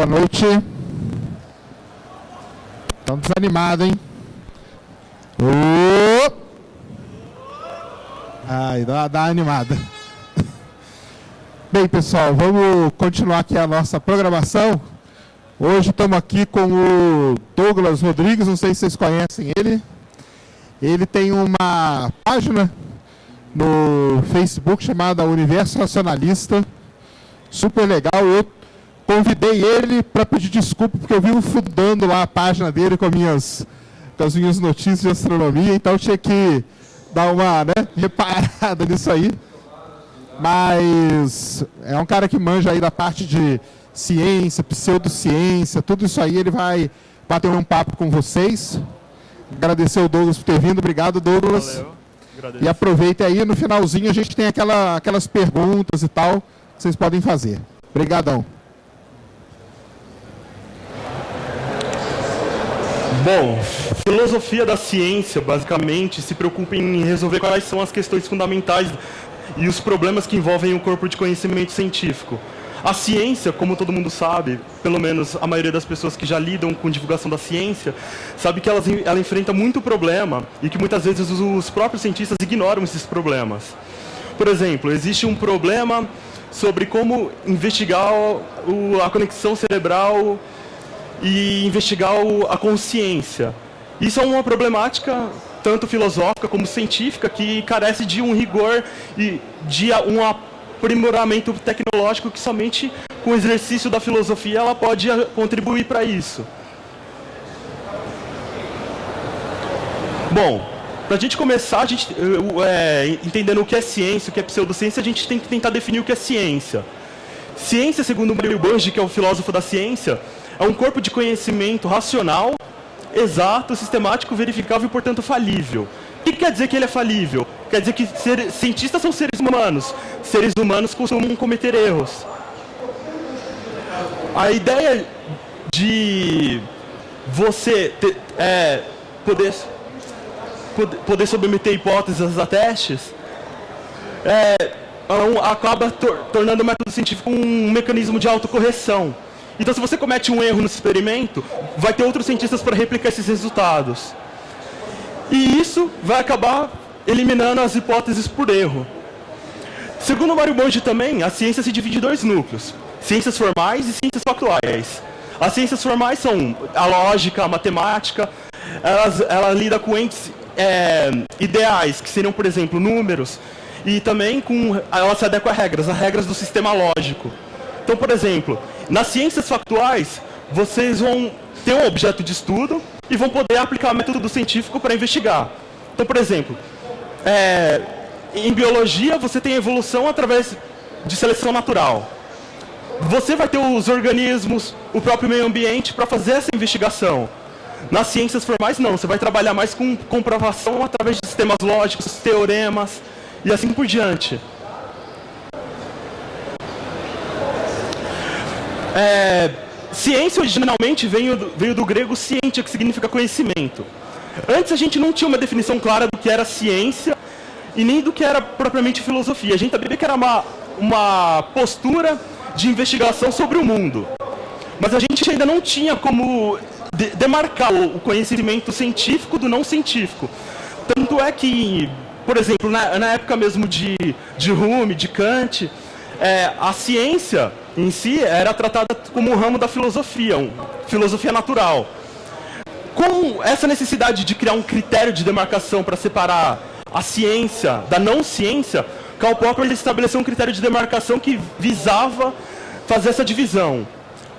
boa noite. Estão desanimados, hein? Ai, dá uma animada. Bem, pessoal, vamos continuar aqui a nossa programação. Hoje estamos aqui com o Douglas Rodrigues, não sei se vocês conhecem ele. Ele tem uma página no Facebook chamada Universo Racionalista. Super legal. Eu convidei ele para pedir desculpa, porque eu vi fundando lá a página dele com as minhas notícias de astronomia, então eu tinha que dar uma reparada nisso aí. Mas é um cara que manja aí da parte de ciência, pseudociência, tudo isso aí. Ele vai bater um papo com vocês. Agradecer o Douglas por ter vindo. Obrigado, Douglas. Valeu. Agradeço. E aproveita aí, no finalzinho a gente tem aquelas perguntas e tal que vocês podem fazer. Obrigadão. Bom, filosofia da ciência, basicamente, se preocupa em resolver quais são as questões fundamentais e os problemas que envolvem o corpo de conhecimento científico. A ciência, como todo mundo sabe, pelo menos a maioria das pessoas que já lidam com divulgação da ciência, sabe que ela enfrenta muito problema e que muitas vezes os próprios cientistas ignoram esses problemas. Por exemplo, existe um problema sobre como investigar a conexão cerebral e investigar a consciência. Isso é uma problemática tanto filosófica como científica que carece de um rigor e de um aprimoramento tecnológico que somente com o exercício da filosofia ela pode contribuir para isso. Bom, para a gente começar, entendendo o que é ciência, o que é pseudociência, a gente tem que tentar definir o que é ciência. Ciência, segundo Mario Bunge, que é o filósofo da ciência, é um corpo de conhecimento racional, exato, sistemático, verificável e, portanto, falível. O que quer dizer que ele é falível? Quer dizer que cientistas são seres humanos. Seres humanos costumam cometer erros. A ideia de você poder submeter hipóteses a testes acaba tornando o método científico um mecanismo de autocorreção. Então, se você comete um erro no experimento, vai ter outros cientistas para replicar esses resultados. E isso vai acabar eliminando as hipóteses por erro. Segundo o Mario Bunge também, a ciência se divide em dois núcleos: ciências formais e ciências factuais. As ciências formais são a lógica, a matemática, ela lida com entes ideais, que seriam, por exemplo, números, e também ela se adequa a regras, as regras do sistema lógico. Então, por exemplo, nas ciências factuais, vocês vão ter um objeto de estudo e vão poder aplicar o método científico para investigar. Então, por exemplo, em biologia, você tem evolução através de seleção natural. Você vai ter os organismos, o próprio meio ambiente para fazer essa investigação. Nas ciências formais, não. Você vai trabalhar mais com comprovação através de sistemas lógicos, teoremas e assim por diante. Ciência originalmente veio do grego scientia, que significa conhecimento. Antes a gente não tinha uma definição clara do que era ciência e nem do que era propriamente filosofia. A gente sabia que era uma postura de investigação sobre o mundo. Mas a gente ainda não tinha como demarcar o conhecimento científico do não científico. Tanto é que, por exemplo, na época mesmo de Hume, de Kant, a ciência em si era tratada como um ramo da filosofia, filosofia natural. Com essa necessidade de criar um critério de demarcação para separar a ciência da não ciência, Karl Popper estabeleceu um critério de demarcação que visava fazer essa divisão.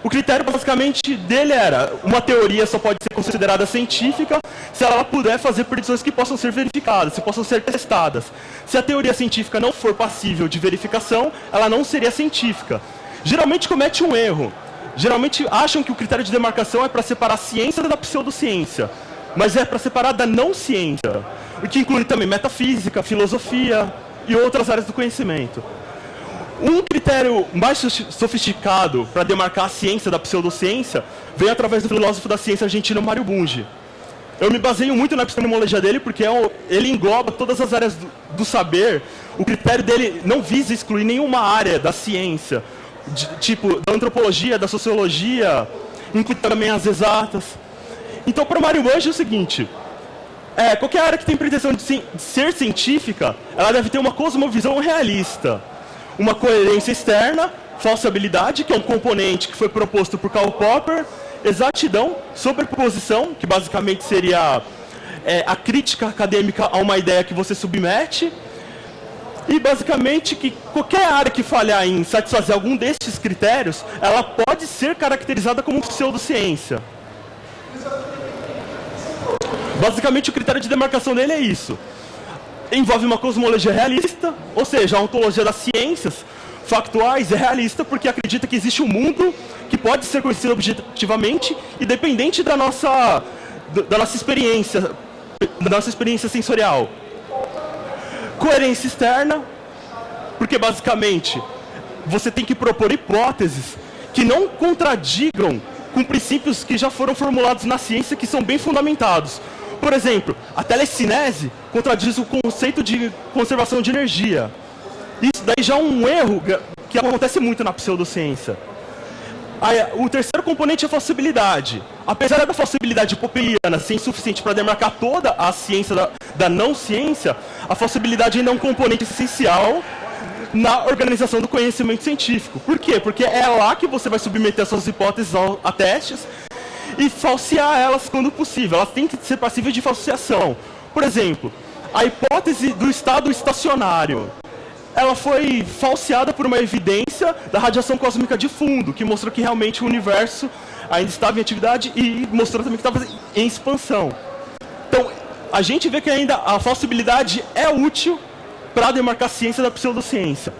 O critério basicamente dele era: uma teoria só pode ser considerada científica se ela puder fazer predições que possam ser verificadas, que possam ser testadas. Se a teoria científica não for passível de verificação, ela não seria científica. Geralmente comete um erro. Geralmente acham que o critério de demarcação é para separar a ciência da pseudociência, mas é para separar da não ciência, o que inclui também metafísica, filosofia e outras áreas do conhecimento. Um critério mais sofisticado para demarcar a ciência da pseudociência veio através do filósofo da ciência argentino Mario Bunge. Eu me baseio muito na epistemologia dele porque ele engloba todas as áreas do saber. O critério dele não visa excluir nenhuma área da ciência. tipo da antropologia, da sociologia, inclui também as exatas. Então, para Mário Maggi é o seguinte, qualquer área que tem pretensão de ser científica, ela deve ter uma cosmovisão realista, uma coerência externa, falsibilidade, que é um componente que foi proposto por Karl Popper, exatidão, sobreposição, que basicamente seria a crítica acadêmica a uma ideia que você submete, e basicamente que qualquer área que falhar em satisfazer algum destes critérios, ela pode ser caracterizada como pseudociência. Basicamente o critério de demarcação dele é isso. Envolve uma cosmologia realista, ou seja, a ontologia das ciências factuais é realista porque acredita que existe um mundo que pode ser conhecido objetivamente, independente da nossa experiência sensorial. Coerência externa, porque basicamente você tem que propor hipóteses que não contradigam com princípios que já foram formulados na ciência, que são bem fundamentados. Por exemplo, a telecinese contradiz o conceito de conservação de energia. Isso daí já é um erro que acontece muito na pseudociência. O terceiro componente é a falsibilidade. Apesar da falsibilidade popperiana ser insuficiente para demarcar toda a ciência da não-ciência, a falsibilidade ainda é um componente essencial na organização do conhecimento científico. Por quê? Porque é lá que você vai submeter as suas hipóteses a testes e falsear elas quando possível. Elas têm que ser passíveis de falseação. Por exemplo, a hipótese do estado estacionário. Ela foi falseada por uma evidência da radiação cósmica de fundo, que mostrou que realmente o universo ainda estava em atividade e mostrou também que estava em expansão. Então, a gente vê que ainda a falsibilidade é útil para demarcar a ciência da pseudociência.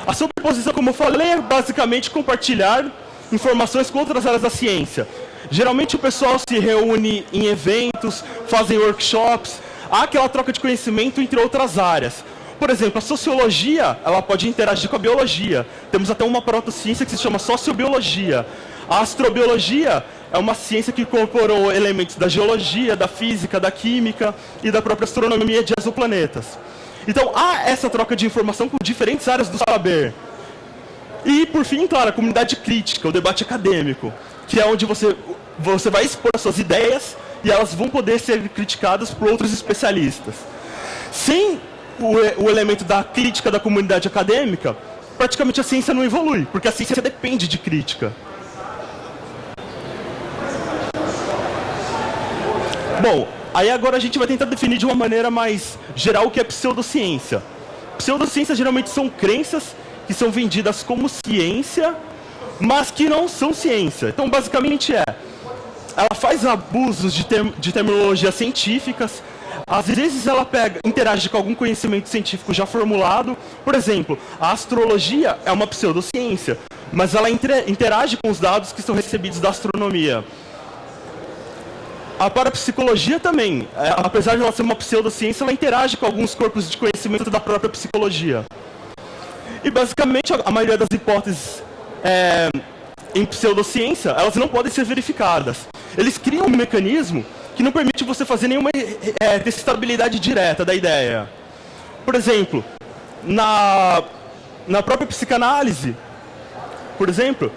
A sobreposição, como eu falei, é basicamente compartilhar informações com outras áreas da ciência. Geralmente o pessoal se reúne em eventos, fazem workshops, há aquela troca de conhecimento entre outras áreas. Por exemplo, a sociologia, ela pode interagir com a biologia. Temos até uma protociência que se chama sociobiologia. A astrobiologia é uma ciência que incorporou elementos da geologia, da física, da química e da própria astronomia de exoplanetas. Então, há essa troca de informação com diferentes áreas do saber. E, por fim, claro, a comunidade crítica, o debate acadêmico, que é onde você vai expor as suas ideias e elas vão poder ser criticadas por outros especialistas. Sem o elemento da crítica da comunidade acadêmica, praticamente a ciência não evolui, porque a ciência depende de crítica. Bom, aí agora a gente vai tentar definir de uma maneira mais geral o que é pseudociência. Pseudociência geralmente são crenças que são vendidas como ciência, mas que não são ciência. Então, basicamente ela faz abusos de terminologias científicas. Às vezes ela interage com algum conhecimento científico já formulado. Por exemplo, a astrologia é uma pseudociência, mas ela interage com os dados que são recebidos da astronomia. A parapsicologia também, apesar de ela ser uma pseudociência, ela interage com alguns corpos de conhecimento da própria psicologia. E basicamente a maioria das hipóteses em pseudociência, elas não podem ser verificadas. Eles criam um mecanismo que não permite você fazer nenhuma testabilidade direta da ideia. Por exemplo, na própria psicanálise, por exemplo,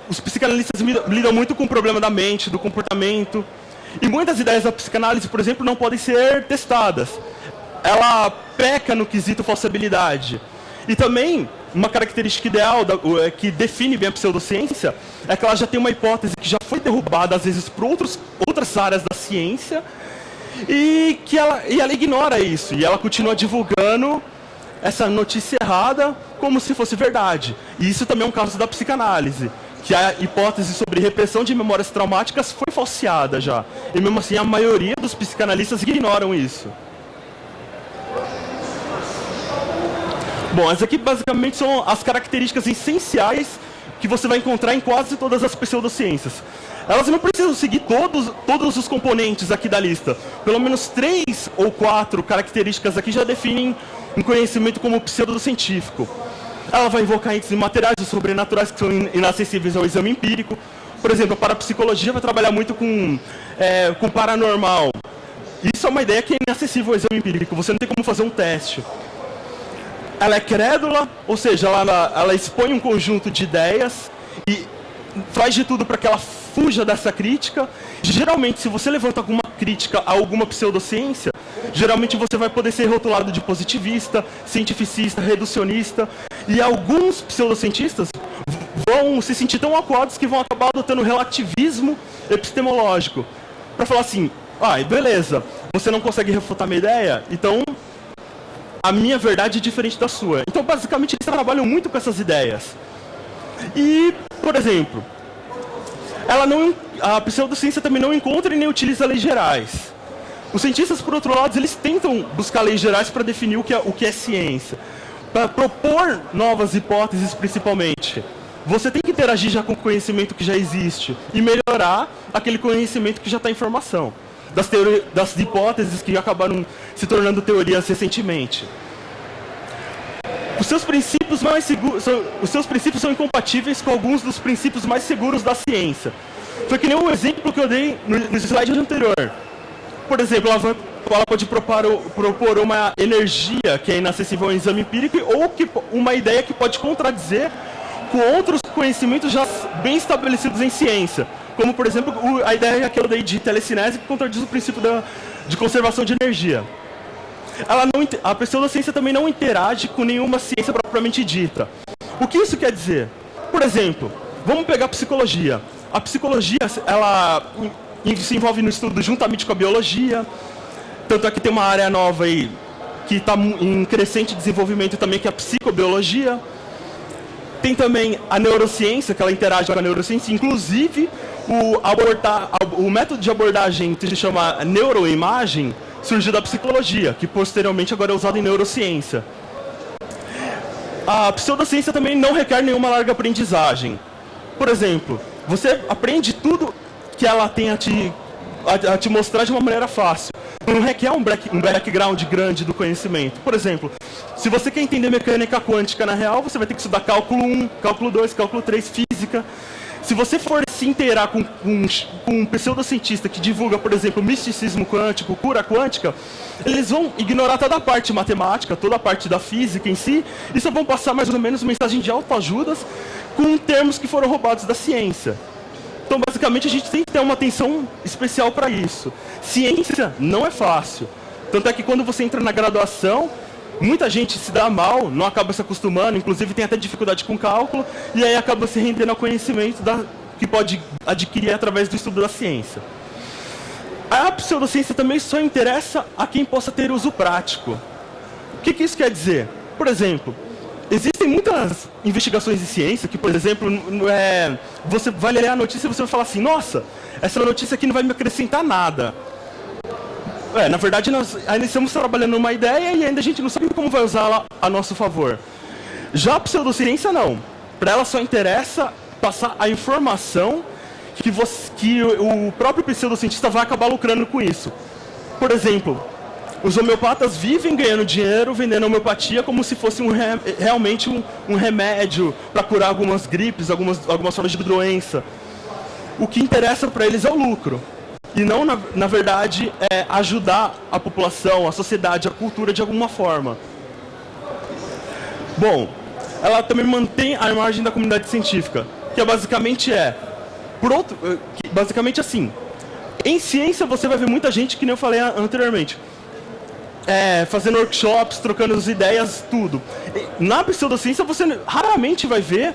os psicanalistas lidam muito com o problema da mente, do comportamento, e muitas ideias da psicanálise, por exemplo, não podem ser testadas. Ela peca no quesito falsibilidade. E também, uma característica ideal que define bem a pseudociência é que ela já tem uma hipótese que já foi derrubada, às vezes, por outras áreas da ciência, e ela ignora isso, e ela continua divulgando essa notícia errada como se fosse verdade. E isso também é um caso da psicanálise, que a hipótese sobre repressão de memórias traumáticas foi falseada já. E mesmo assim, a maioria dos psicanalistas ignoram isso. Bom, essas aqui basicamente são as características essenciais que você vai encontrar em quase todas as pseudociências. Elas não precisam seguir todos os componentes aqui da lista. Pelo menos 3 ou 4 características aqui já definem um conhecimento como pseudocientífico. Ela vai invocar entes imateriais ou sobrenaturais que são inacessíveis ao exame empírico. Por exemplo, a parapsicologia vai trabalhar muito com paranormal. Isso é uma ideia que é inacessível ao exame empírico. Você não tem como fazer um teste. ela é crédula, ou seja, ela expõe um conjunto de ideias e faz de tudo para que ela fuja dessa crítica. Geralmente, se você levanta alguma crítica a alguma pseudociência, geralmente você vai poder ser rotulado de positivista, cientificista, reducionista, e alguns pseudocientistas vão se sentir tão acuados que vão acabar adotando relativismo epistemológico, para falar assim, beleza, você não consegue refutar minha ideia, então a minha verdade é diferente da sua. Então, basicamente, eles trabalham muito com essas ideias. E, por exemplo, a pseudociência também não encontra e nem utiliza leis gerais. Os cientistas, por outro lado, eles tentam buscar leis gerais para definir o que é ciência, para propor novas hipóteses, principalmente. Você tem que interagir já com o conhecimento que já existe e melhorar aquele conhecimento que já está em formação, das hipóteses que acabaram se tornando teorias recentemente. Os seus princípios são incompatíveis com alguns dos princípios mais seguros da ciência. Foi que nem um exemplo que eu dei no slide anterior. Por exemplo, ela pode propor uma energia que é inacessível ao exame empírico ou uma ideia que pode contradizer com outros conhecimentos já bem estabelecidos em ciência. Como, por exemplo, a ideia que eu dei de telecinese que contradiz o princípio de conservação de energia. A pseudociência também não interage com nenhuma ciência propriamente dita. O que isso quer dizer? Por exemplo, vamos pegar a psicologia. A psicologia, ela se envolve no estudo juntamente com a biologia. Tanto é que tem uma área nova aí que está em crescente desenvolvimento também, que é a psicobiologia. Tem também a neurociência, que ela interage com a neurociência. Inclusive, o método de abordagem que se chama neuroimagem surgiu da psicologia, que posteriormente agora é usado em neurociência. A pseudociência também não requer nenhuma larga aprendizagem. Por exemplo, você aprende tudo que ela tem a te mostrar de uma maneira fácil. Não requer um background grande do conhecimento. Por exemplo, se você quer entender mecânica quântica na real, você vai ter que estudar cálculo 1, cálculo 2, cálculo 3, física. Se você for se inteirar com um pseudocientista que divulga, por exemplo, misticismo quântico, cura quântica, eles vão ignorar toda a parte matemática, toda a parte da física em si, e só vão passar mais ou menos mensagem de autoajudas com termos que foram roubados da ciência. Então, basicamente, a gente tem que ter uma atenção especial para isso. Ciência não é fácil. Tanto é que quando você entra na graduação, muita gente se dá mal, não acaba se acostumando, inclusive tem até dificuldade com cálculo, e aí acaba se rendendo ao conhecimento que pode adquirir através do estudo da ciência. A pseudociência também só interessa a quem possa ter uso prático. O que isso quer dizer? Por exemplo, existem muitas investigações de ciência que, por exemplo, você vai ler a notícia e você vai falar assim, nossa, essa notícia aqui não vai me acrescentar nada. Na verdade, nós ainda estamos trabalhando numa ideia e ainda a gente não sabe como vai usá-la a nosso favor. Já a pseudociência, não. Para ela só interessa passar a informação que o próprio pseudocientista vai acabar lucrando com isso. Por exemplo, os homeopatas vivem ganhando dinheiro vendendo homeopatia como se fosse realmente um remédio para curar algumas gripes, algumas formas de doença. O que interessa para eles é o lucro. E não, na verdade, ajudar a população, a sociedade, a cultura de alguma forma. Bom, ela também mantém a imagem da comunidade científica, que basicamente basicamente assim, em ciência você vai ver muita gente, que nem eu falei anteriormente, fazendo workshops, trocando as ideias, tudo. Na pseudociência você raramente vai ver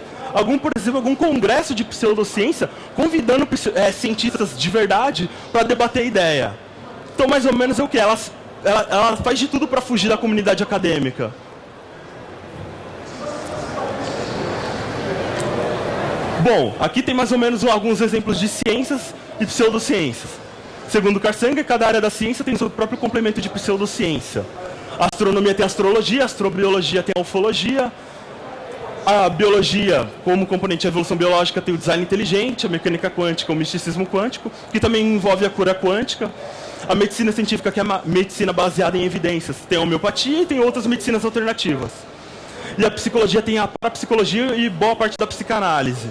por exemplo, algum congresso de pseudociência convidando cientistas de verdade para debater a ideia. Então, mais ou menos é o que? Ela faz de tudo para fugir da comunidade acadêmica. Bom, aqui tem mais ou menos alguns exemplos de ciências e pseudociências. Segundo Carl Sagan, cada área da ciência tem seu próprio complemento de pseudociência. A astronomia tem a astrologia, a astrobiologia tem a ufologia, a biologia, como componente da evolução biológica, tem o design inteligente, a mecânica quântica, o misticismo quântico, que também envolve a cura quântica. A medicina científica, que é a medicina baseada em evidências, tem a homeopatia e tem outras medicinas alternativas. E a psicologia tem a parapsicologia e boa parte da psicanálise.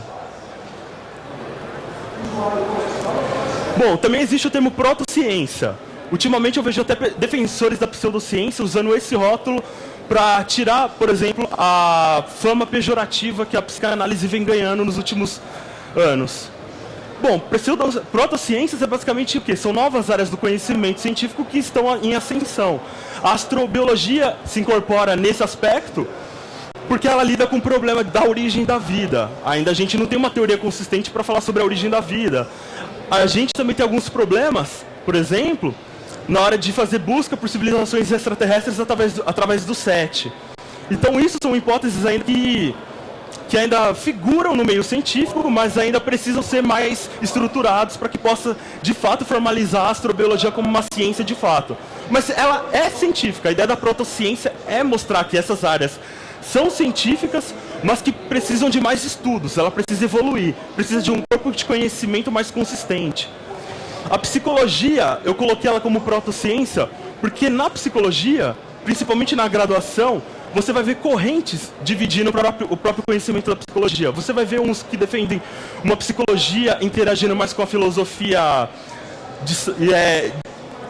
Bom, também existe o termo protociência. Ultimamente eu vejo até defensores da pseudociência usando esse rótulo para tirar, por exemplo, a fama pejorativa que a psicanálise vem ganhando nos últimos anos. Bom, pseudociências é basicamente o quê? São novas áreas do conhecimento científico que estão em ascensão. A astrobiologia se incorpora nesse aspecto porque ela lida com o problema da origem da vida. Ainda a gente não tem uma teoria consistente para falar sobre a origem da vida. A gente também tem alguns problemas, por exemplo, na hora de fazer busca por civilizações extraterrestres através do SET. Então isso são hipóteses ainda que ainda figuram no meio científico, mas ainda precisam ser mais estruturados para que possa, de fato, formalizar a astrobiologia como uma ciência de fato. Mas ela é científica. A ideia da protociência é mostrar que essas áreas são científicas, mas que precisam de mais estudos. Ela precisa evoluir, precisa de um corpo de conhecimento mais consistente. A psicologia, eu coloquei ela como protociência, porque na psicologia, principalmente na graduação, você vai ver correntes dividindo o próprio conhecimento da psicologia. Você vai ver uns que defendem uma psicologia interagindo mais com a filosofia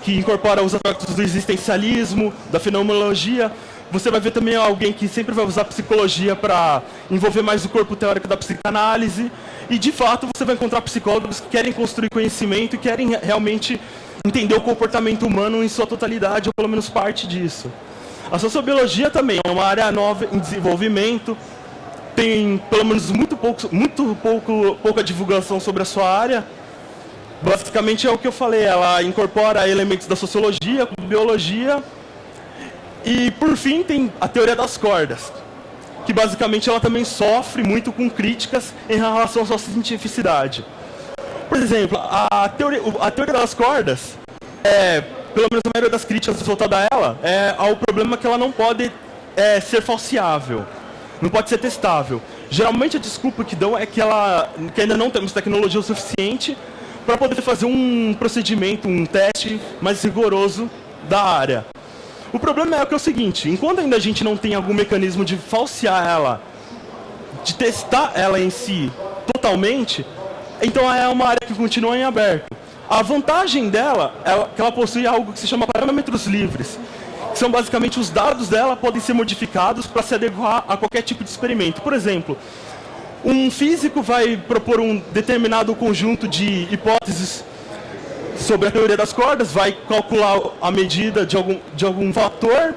que incorpora os aspectos do existencialismo, da fenomenologia. Você vai ver também alguém que sempre vai usar a psicologia para envolver mais o corpo teórico da psicanálise. E, de fato, você vai encontrar psicólogos que querem construir conhecimento e querem realmente entender o comportamento humano em sua totalidade, ou pelo menos parte disso. A sociobiologia também é uma área nova em desenvolvimento, tem pelo menos pouca divulgação sobre a sua área. Basicamente é o que eu falei, ela incorpora elementos da sociologia, biologia, e por fim tem a teoria das cordas, que basicamente ela também sofre muito com críticas em relação à sua cientificidade. Por exemplo, a teoria das cordas, pelo menos a maioria das críticas voltada a ela, ao problema que ela não pode ser falseável, não pode ser testável. Geralmente a desculpa que dão é que ainda não temos tecnologia o suficiente para poder fazer um procedimento, um teste mais rigoroso da área. O problema é o seguinte, enquanto ainda a gente não tem algum mecanismo de falsear ela, de testar ela em si totalmente, então é uma área que continua em aberto. A vantagem dela é que ela possui algo que se chama parâmetros livres, que são basicamente os dados dela podem ser modificados para se adequar a qualquer tipo de experimento. Por exemplo, um físico vai propor um determinado conjunto de hipóteses sobre a teoria das cordas, vai calcular a medida de algum fator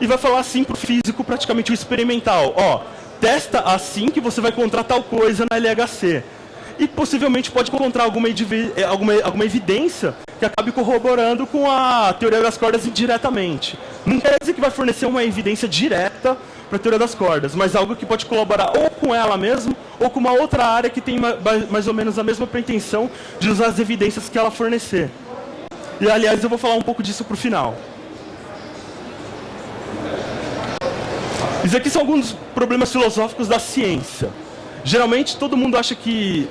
e vai falar assim para o físico, praticamente o experimental. Testa assim que você vai encontrar tal coisa na LHC. E possivelmente pode encontrar alguma evidência que acabe corroborando com a teoria das cordas indiretamente. Não quer dizer que vai fornecer uma evidência direta para a teoria das cordas, mas algo que pode colaborar ou com ela mesmo, ou com uma outra área que tem mais ou menos a mesma pretensão de usar as evidências que ela fornecer. E, aliás, eu vou falar um pouco disso para o final. Isso aqui são alguns problemas filosóficos da ciência. Geralmente, todo mundo acha que,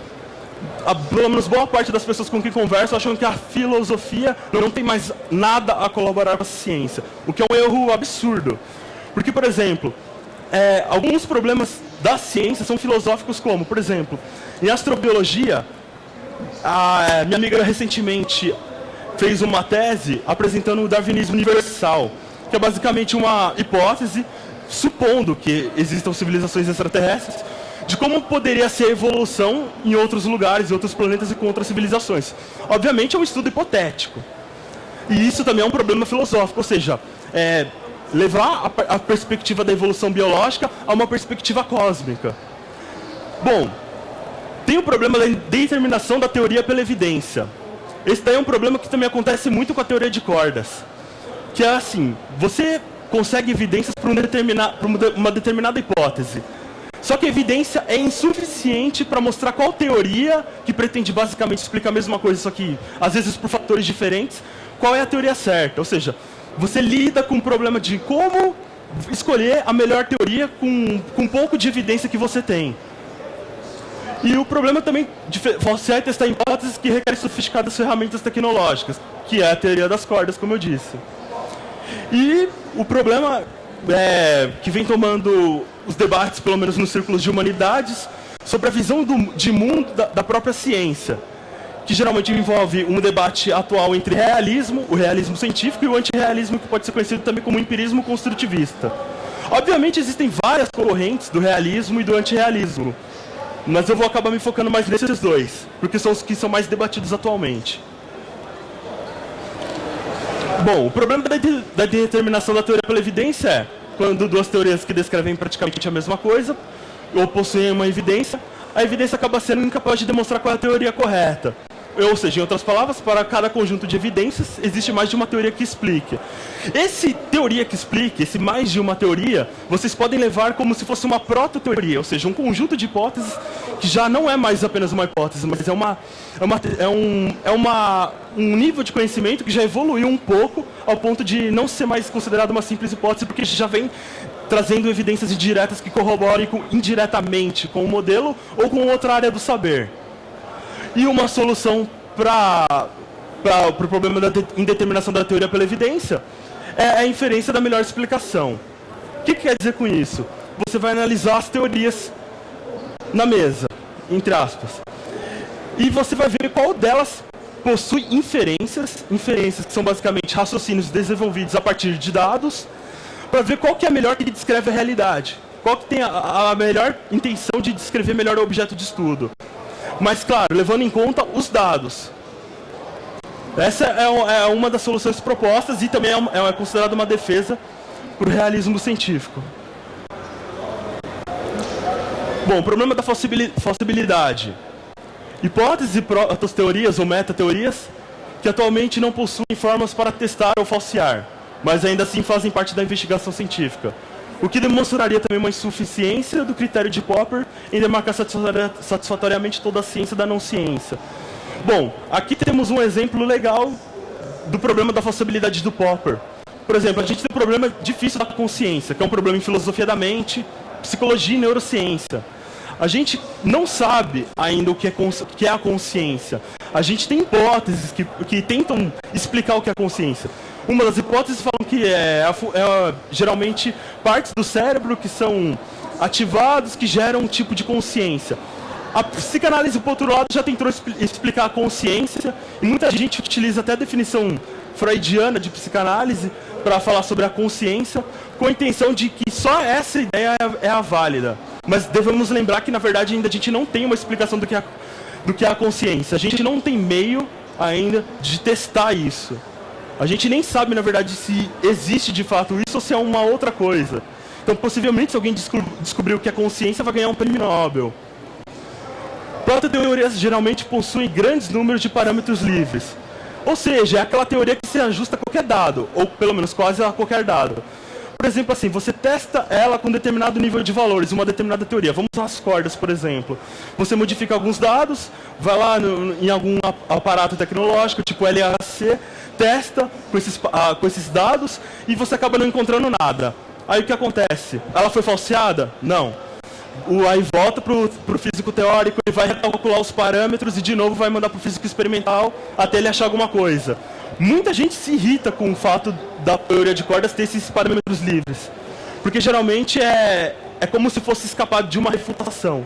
pelo menos boa parte das pessoas com quem converso, acham que a filosofia não tem mais nada a colaborar com a ciência, o que é um erro absurdo. Porque, por exemplo, alguns problemas da ciência são filosóficos como, por exemplo, em astrobiologia, a minha amiga recentemente fez uma tese apresentando o darwinismo universal, que é basicamente uma hipótese, supondo que existam civilizações extraterrestres, de como poderia ser a evolução em outros lugares, em outros planetas e com outras civilizações. Obviamente é um estudo hipotético. E isso também é um problema filosófico, ou seja, levar a perspectiva da evolução biológica a uma perspectiva cósmica. Bom, tem o problema da determinação da teoria pela evidência. Esse daí é um problema que também acontece muito com a teoria de cordas. Que é assim, você consegue evidências para uma determinada hipótese. Só que a evidência é insuficiente para mostrar qual teoria, que pretende basicamente explicar a mesma coisa, só que às vezes por fatores diferentes, qual é a teoria certa. Ou seja, você lida com o problema de como escolher a melhor teoria com um pouco de evidência que você tem. E o problema também de falsear e testar hipóteses que requerem sofisticadas ferramentas tecnológicas, que é a teoria das cordas, como eu disse. E o problema que vem tomando os debates, pelo menos nos círculos de humanidades, sobre a visão de mundo da própria ciência, que geralmente envolve um debate atual entre realismo, o realismo científico, e o antirrealismo, que pode ser conhecido também como empirismo construtivista. Obviamente existem várias correntes do realismo e do antirrealismo, mas eu vou acabar me focando mais nesses dois, porque são os que são mais debatidos atualmente. Bom, o problema da determinação da teoria pela evidência é quando duas teorias que descrevem praticamente a mesma coisa, ou possuem uma evidência, a evidência acaba sendo incapaz de demonstrar qual é a teoria correta. Ou seja, em outras palavras, para cada conjunto de evidências, existe mais de uma teoria que explique. Esse teoria que explique, esse mais de uma teoria, vocês podem levar como se fosse uma proto-teoria, ou seja, um conjunto de hipóteses que já não é mais apenas uma hipótese, mas um nível de conhecimento que já evoluiu um pouco ao ponto de não ser mais considerado uma simples hipótese, porque já vem trazendo evidências indiretas que corroborem indiretamente com o modelo ou com outra área do saber. E uma solução para o problema da indeterminação da teoria pela evidência é a inferência da melhor explicação. O que quer dizer com isso? Você vai analisar as teorias na mesa, entre aspas, e você vai ver qual delas possui inferências que são basicamente raciocínios desenvolvidos a partir de dados, para ver qual que é a melhor que descreve a realidade, qual que tem a melhor intenção de descrever melhor o objeto de estudo. Mas, claro, levando em conta os dados. Essa é uma das soluções propostas e também é considerada uma defesa para o realismo científico. Bom, o problema da falsibilidade. Hipóteses e proto-teorias ou meta-teorias que atualmente não possuem formas para testar ou falsear, mas ainda assim fazem parte da investigação científica. O que demonstraria também uma insuficiência do critério de Popper em demarcar satisfatoriamente toda a ciência da não-ciência. Bom, aqui temos um exemplo legal do problema da falsibilidade do Popper. Por exemplo, a gente tem um problema difícil da consciência, que é um problema em filosofia da mente, psicologia e neurociência. A gente não sabe ainda o que é a consciência. A gente tem hipóteses que tentam explicar o que é a consciência. Uma das hipóteses falam que geralmente partes do cérebro que são ativados, que geram um tipo de consciência. A psicanálise, por outro lado, já tentou explicar a consciência, e muita gente utiliza até a definição freudiana de psicanálise para falar sobre a consciência, com a intenção de que só essa ideia é a válida. Mas devemos lembrar que, na verdade, ainda a gente não tem uma explicação do que é a consciência. A gente não tem meio ainda de testar isso. A gente nem sabe, na verdade, se existe de fato isso ou se é uma outra coisa. Então, possivelmente, se alguém descobrir o que é consciência, vai ganhar um prêmio Nobel. Proto-teorias geralmente possuem grandes números de parâmetros livres. Ou seja, é aquela teoria que se ajusta a qualquer dado, ou pelo menos quase a qualquer dado. Por exemplo, assim, você testa ela com determinado nível de valores, uma determinada teoria. Vamos às cordas, por exemplo. Você modifica alguns dados, vai lá em algum aparato tecnológico, tipo LHC, testa com esses dados e você acaba não encontrando nada. Aí o que acontece? Ela foi falseada? Não. Aí volta para o físico teórico, ele vai recalcular os parâmetros e de novo vai mandar para o físico experimental até ele achar alguma coisa. Muita gente se irrita com o fato da teoria de cordas ter esses parâmetros livres, porque geralmente é como se fosse escapar de uma refutação.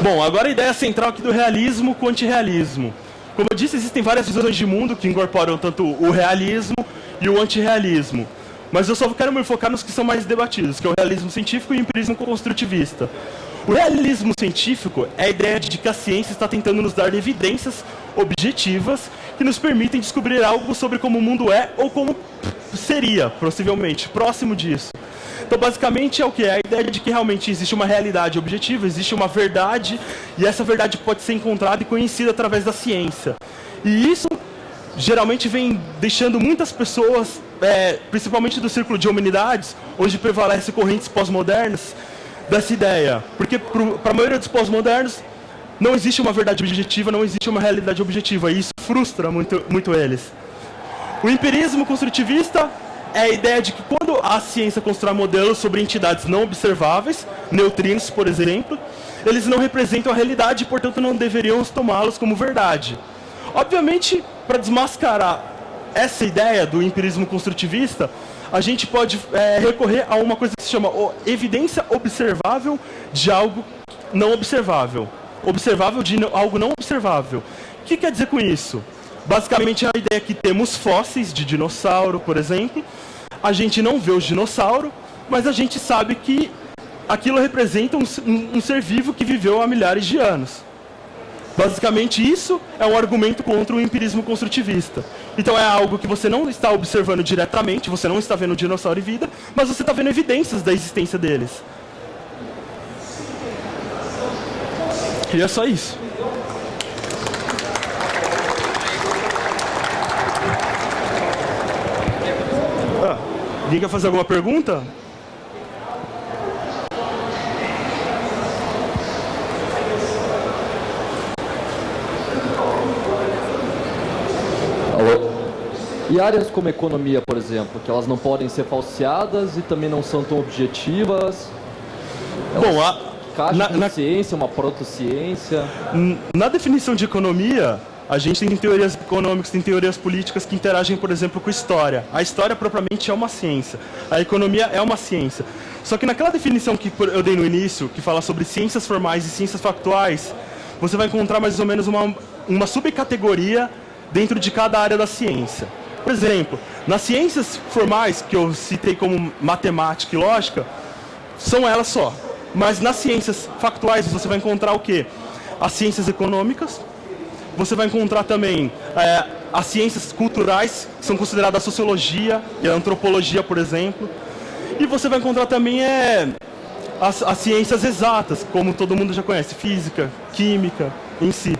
Bom, agora a ideia central aqui do realismo com o antirrealismo. Como eu disse, existem várias visões de mundo que incorporam tanto o realismo e o antirrealismo. Mas eu só quero me focar nos que são mais debatidos, que é o realismo científico e o empirismo construtivista. O realismo científico é a ideia de que a ciência está tentando nos dar evidências objetivas que nos permitem descobrir algo sobre como o mundo é ou como seria, possivelmente, próximo disso. Então, basicamente, é o que? É a ideia de que realmente existe uma realidade objetiva, existe uma verdade, e essa verdade pode ser encontrada e conhecida através da ciência. E isso, geralmente, vem deixando muitas pessoas, principalmente do círculo de humanidades, onde prevalecem correntes pós-modernas, dessa ideia. Porque, para a maioria dos pós-modernos, não existe uma verdade objetiva, não existe uma realidade objetiva, e isso frustra muito eles. O empirismo construtivista é a ideia de que quando a ciência constrói modelos sobre entidades não observáveis, neutrinos, por exemplo, eles não representam a realidade e, portanto, não deveriam tomá-los como verdade. Obviamente, para desmascarar essa ideia do empirismo construtivista, a gente pode recorrer a uma coisa que se chama evidência observável de algo não observável. Observável de algo não observável. O que quer dizer com isso? Basicamente, a ideia é que temos fósseis de dinossauro, por exemplo. A gente não vê os dinossauros, mas a gente sabe que aquilo representa um ser vivo que viveu há milhares de anos. Basicamente, isso é um argumento contra o empirismo construtivista. Então, é algo que você não está observando diretamente, você não está vendo o dinossauro em vida, mas você está vendo evidências da existência deles. E é só isso. Alguém quer fazer alguma pergunta? Alô? E áreas como economia, por exemplo, que elas não podem ser falseadas e também não são tão objetivas? Bom, na ciência, uma protociência? Na definição de economia, a gente tem teorias econômicas, tem teorias políticas que interagem, por exemplo, com história. A história propriamente é uma ciência. A economia é uma ciência. Só que naquela definição que eu dei no início, que fala sobre ciências formais e ciências factuais, você vai encontrar mais ou menos uma subcategoria dentro de cada área da ciência. Por exemplo, nas ciências formais, que eu citei como matemática e lógica, são elas só. Mas nas ciências factuais você vai encontrar o quê? As ciências econômicas, você vai encontrar também as ciências culturais, que são consideradas a sociologia e a antropologia, por exemplo. E você vai encontrar também as ciências exatas, como todo mundo já conhece, física, química, em si.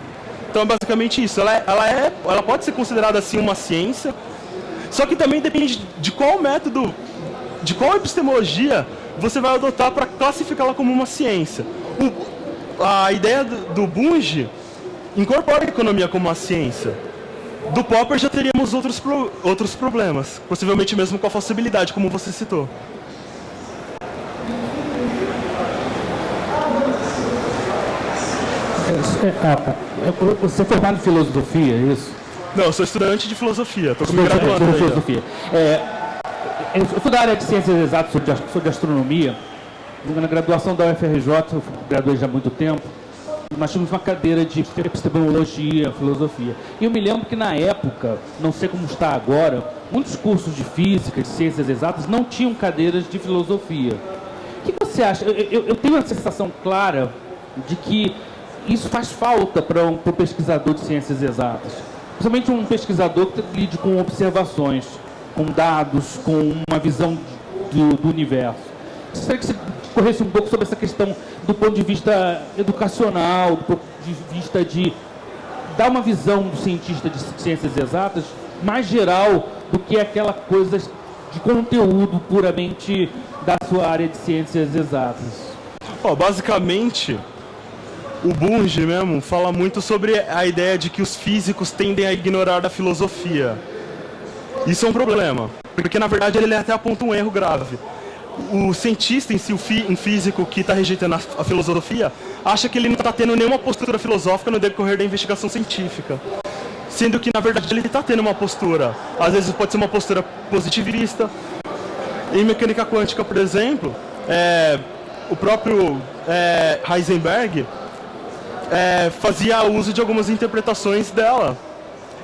Então é basicamente isso. Ela pode ser considerada assim uma ciência, só que também depende de qual método, de qual epistemologia você vai adotar para classificá-la como uma ciência. A ideia do Bunge incorpora a economia como uma ciência. Do Popper já teríamos outros problemas, possivelmente mesmo com a falsibilidade, como você citou. Você é formado em filosofia, é isso? Não, eu sou estudante de filosofia, estou me graduando aí. Filosofia. Eu sou da área de ciências exatas, sou de astronomia. Na graduação da UFRJ, eu graduei já há muito tempo, nós tínhamos uma cadeira de epistemologia, filosofia. E eu me lembro que na época, não sei como está agora, muitos cursos de física, de ciências exatas, não tinham cadeiras de filosofia. O que você acha? Eu tenho uma sensação clara de que isso faz falta para um pesquisador de ciências exatas. Principalmente um pesquisador que lide com observações, com dados, com uma visão do universo. Gostaria que você corresse um pouco sobre essa questão do ponto de vista educacional, do ponto de vista de dar uma visão do cientista de ciências exatas mais geral do que aquela coisa de conteúdo puramente da sua área de ciências exatas. Basicamente, o Bunge mesmo fala muito sobre a ideia de que os físicos tendem a ignorar a filosofia. Isso é um problema, porque na verdade ele até aponta um erro grave. O cientista em si, um físico que está rejeitando a filosofia, acha que ele não está tendo nenhuma postura filosófica no decorrer da investigação científica. Sendo que, na verdade, ele está tendo uma postura. Às vezes pode ser uma postura positivista. Em mecânica quântica, por exemplo, o próprio Heisenberg fazia uso de algumas interpretações dela.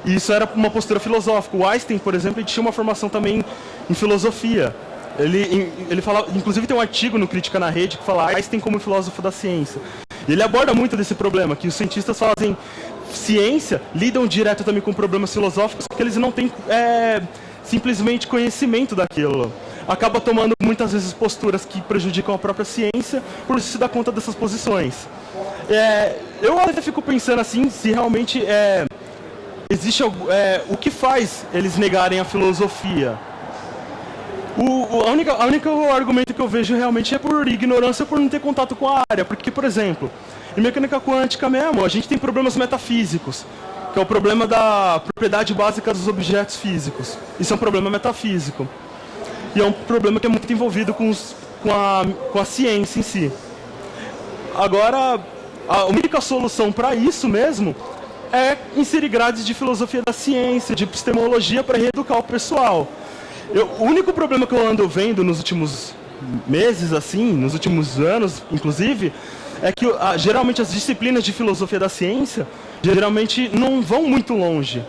E isso era uma postura filosófica. O Einstein, por exemplo, ele tinha uma formação também em filosofia. Ele fala, inclusive tem um artigo no Crítica na Rede que fala Einstein como filósofo da ciência. E ele aborda muito desse problema, que os cientistas fazem ciência, lidam direto também com problemas filosóficos, porque eles não têm simplesmente conhecimento daquilo. Acaba tomando muitas vezes posturas que prejudicam a própria ciência, por isso se dá conta dessas posições. Eu até fico pensando assim, se realmente existe o que faz eles negarem a filosofia. O único argumento que eu vejo realmente é por ignorância, por não ter contato com a área. Porque, por exemplo, em mecânica quântica mesmo, a gente tem problemas metafísicos, que é o problema da propriedade básica dos objetos físicos. Isso é um problema metafísico. E é um problema que é muito envolvido com a ciência em si. Agora, a única solução para isso mesmo é inserir grades de filosofia da ciência, de epistemologia, para reeducar o pessoal. O único problema que eu ando vendo nos últimos meses, assim, nos últimos anos, inclusive, é que geralmente as disciplinas de filosofia da ciência geralmente não vão muito longe.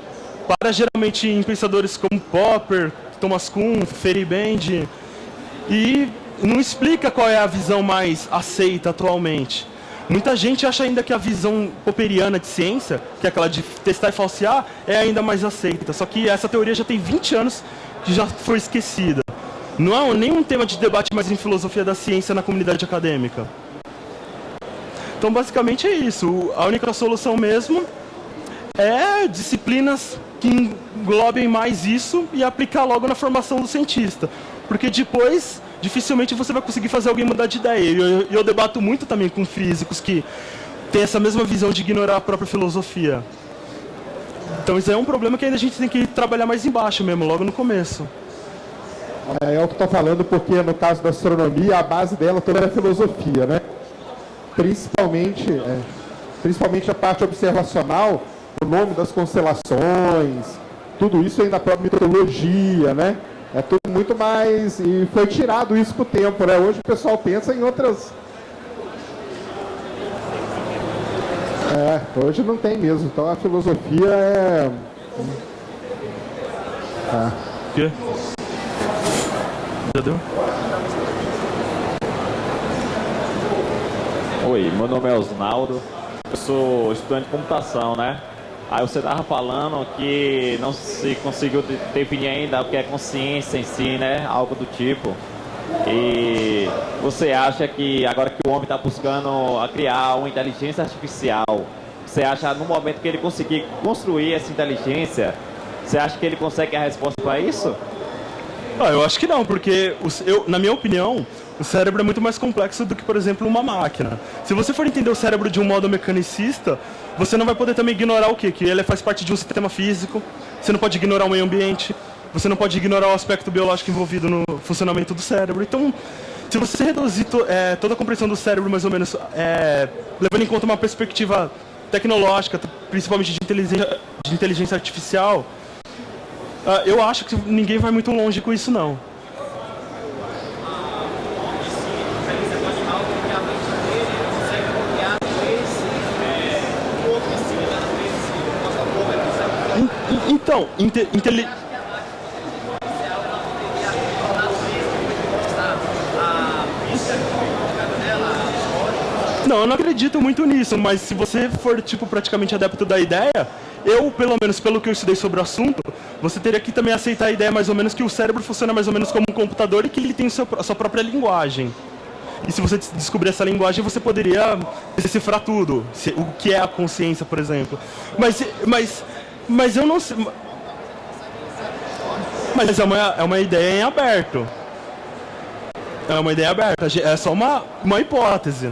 para geralmente em pensadores como Popper, Thomas Kuhn, Feyerabend, e não explica qual é a visão mais aceita atualmente. Muita gente acha ainda que a visão popperiana de ciência, que é aquela de testar e falsear, é ainda mais aceita. Só que essa teoria já tem 20 anos que já foi esquecida. Não é nenhum tema de debate mais em filosofia da ciência na comunidade acadêmica. Então, basicamente é isso. A única solução mesmo é disciplinas que englobem mais isso e aplicar logo na formação do cientista. Porque depois, dificilmente você vai conseguir fazer alguém mudar de ideia. E eu debato muito também com físicos que têm essa mesma visão de ignorar a própria filosofia. Então, isso é um problema que ainda a gente tem que trabalhar mais embaixo mesmo, logo no começo. É o que estou falando, porque no caso da astronomia, a base dela toda é filosofia, né? Principalmente a parte observacional, o nome das constelações, tudo isso ainda a própria mitologia, né? É tudo muito mais... E foi tirado isso com o tempo, né? Hoje o pessoal pensa em outras... Hoje não tem mesmo. Então a filosofia é... O quê? Já deu? Oi, meu nome é Osnaldo, eu sou estudante de computação, né? Aí você estava falando que não se conseguiu definir ainda o que é consciência em si, né? Algo do tipo. E você acha que agora que o homem está buscando a criar uma inteligência artificial, você acha no momento que ele conseguir construir essa inteligência, você acha que ele consegue a resposta para isso? Eu acho que não, porque, na minha opinião, o cérebro é muito mais complexo do que, por exemplo, uma máquina. Se você for entender o cérebro de um modo mecanicista, você não vai poder também ignorar o quê? Que ele faz parte de um sistema físico, você não pode ignorar o meio ambiente, você não pode ignorar o aspecto biológico envolvido no funcionamento do cérebro. Então, se você reduzir toda a compreensão do cérebro, mais ou menos, levando em conta uma perspectiva tecnológica, principalmente de inteligência artificial, eu acho que ninguém vai muito longe com isso, não. Então, Não, eu não acredito muito nisso, mas se você for, praticamente adepto da ideia, eu, pelo menos pelo que eu estudei sobre o assunto, você teria que também aceitar a ideia mais ou menos que o cérebro funciona mais ou menos como um computador e que ele tem a sua própria linguagem. E se você descobrir essa linguagem, você poderia decifrar tudo. O que é a consciência, por exemplo. Mas eu não sei... Mas é uma ideia em aberto. É uma ideia aberta. É só uma hipótese.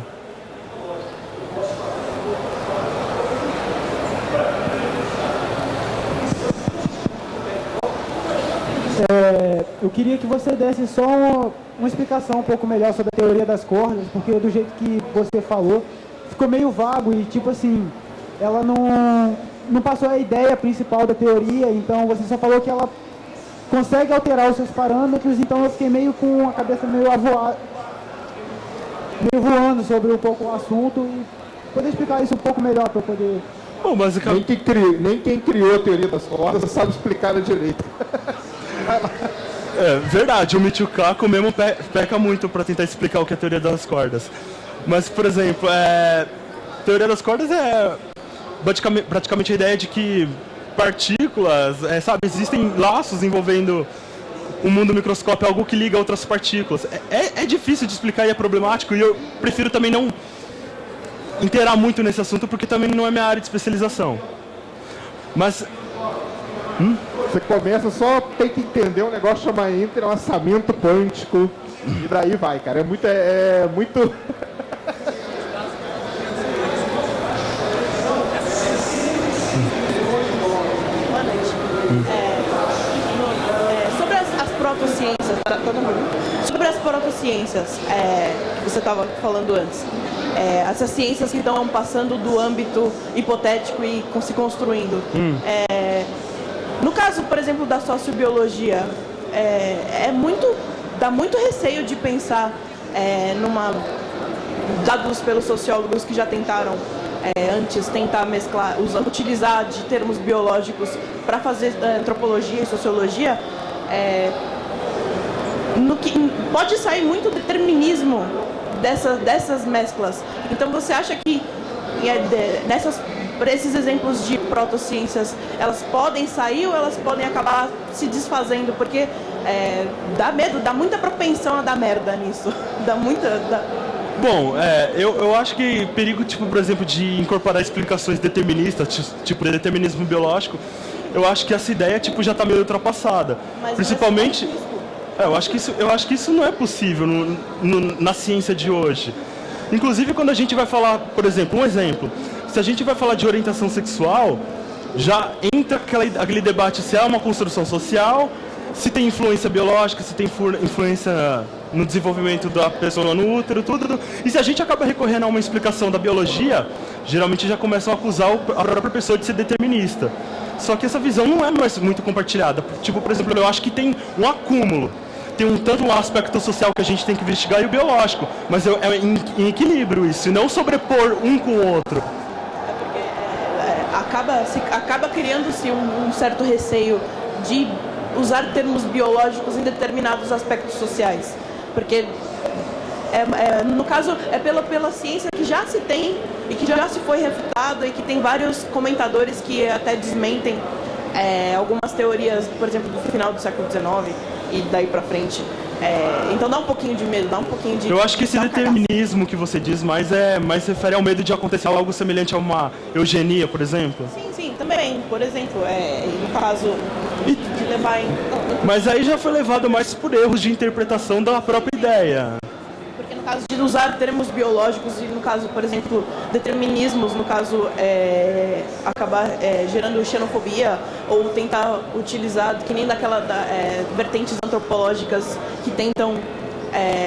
Eu queria que você desse só uma explicação um pouco melhor sobre a teoria das cordas, porque do jeito que você falou, ficou meio vago e, tipo assim, ela não passou a ideia principal da teoria, então você só falou que ela consegue alterar os seus parâmetros, então eu fiquei meio com a cabeça meio voando sobre um pouco o assunto e poder explicar isso um pouco melhor para eu poder... Bom, basicamente... Nem quem criou a teoria das cordas sabe explicar direito. É verdade, o Michio-Kaku mesmo peca muito para tentar explicar o que é a teoria das cordas. Mas, por exemplo, a teoria das cordas é praticamente a ideia de que partículas, existem laços envolvendo o mundo microscópio, algo que liga outras partículas. É difícil de explicar e é problemático, e eu prefiro também não inteirar muito nesse assunto, porque também não é minha área de especialização. Mas... Você começa só, tem que entender um negócio chamado entrelaçamento quântico, e daí vai, cara. É muito... Sobre as protociências, sobre as protociências que você estava falando antes, essas ciências que estão passando do âmbito hipotético e se construindo. No caso, por exemplo, da sociobiologia, dá muito receio de pensar dados pelos sociólogos que já tentaram antes tentar mesclar, utilizar de termos biológicos para fazer antropologia e sociologia, pode sair muito determinismo dessas mesclas. Então você acha que por esses exemplos de protociências, elas podem sair ou elas podem acabar se desfazendo? Porque dá medo, dá muita propensão a dar merda nisso. Bom, eu acho que perigo, tipo, por exemplo, de incorporar explicações deterministas, tipo determinismo biológico, eu acho que essa ideia tipo, já está meio ultrapassada. Mas principalmente, eu acho que isso não é possível na ciência de hoje. Inclusive, quando a gente vai falar, por exemplo, se a gente vai falar de orientação sexual, já entra aquele debate se é uma construção social, se tem influência biológica, se tem influência no desenvolvimento da pessoa no útero, tudo. E se a gente acaba recorrendo a uma explicação da biologia, geralmente já começam a acusar a própria pessoa de ser determinista. Só que essa visão não é mais muito compartilhada. Tipo, por exemplo, eu acho que tem um acúmulo. Tem tanto um aspecto social que a gente tem que investigar e o biológico. Mas é em equilíbrio isso, e não sobrepor um com o outro. Acaba criando-se um certo receio de usar termos biológicos em determinados aspectos sociais. Porque, no caso, pela ciência que já se tem e que já se foi refutado e que tem vários comentadores que até desmentem algumas teorias, por exemplo, do final do século XIX e daí pra frente. Então dá um pouquinho de medo, dá um pouquinho de... Eu acho que esse determinismo que você diz mais refere ao medo de acontecer algo semelhante a uma eugenia, por exemplo. Sim, também. Por exemplo, no caso de levar em... Mas aí já foi levado mais por erros de interpretação da própria ideia. Porque no caso de usar termos biológicos e no caso, por exemplo, determinismos, no caso, acabar gerando xenofobia ou tentar utilizar, que nem vertentes antropológicas que tentam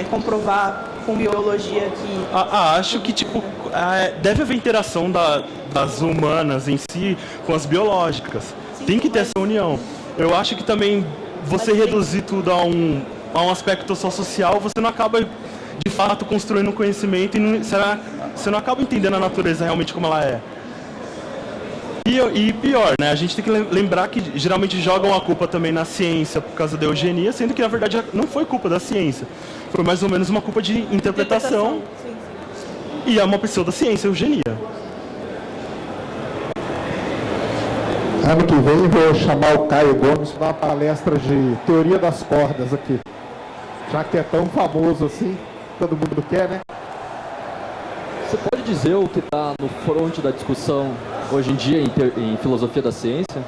comprovar com biologia que... Acho que deve haver interação das humanas em si com as biológicas. Sim, tem que ter essa união. Eu acho que também você reduzir tudo a um aspecto só social, você não acaba de fato construindo conhecimento e você não acaba entendendo a natureza realmente como ela é. E pior, né? A gente tem que lembrar que geralmente jogam a culpa também na ciência por causa da eugenia, sendo que na verdade não foi culpa da ciência. Foi mais ou menos uma culpa de interpretação. Sim. E é uma pseudociência, eugenia. Ano que vem vou chamar o Caio Gomes para uma palestra de teoria das cordas aqui. Já que é tão famoso assim, todo mundo quer, né? Você pode dizer o que está no fronte da discussão hoje em dia em filosofia da ciência?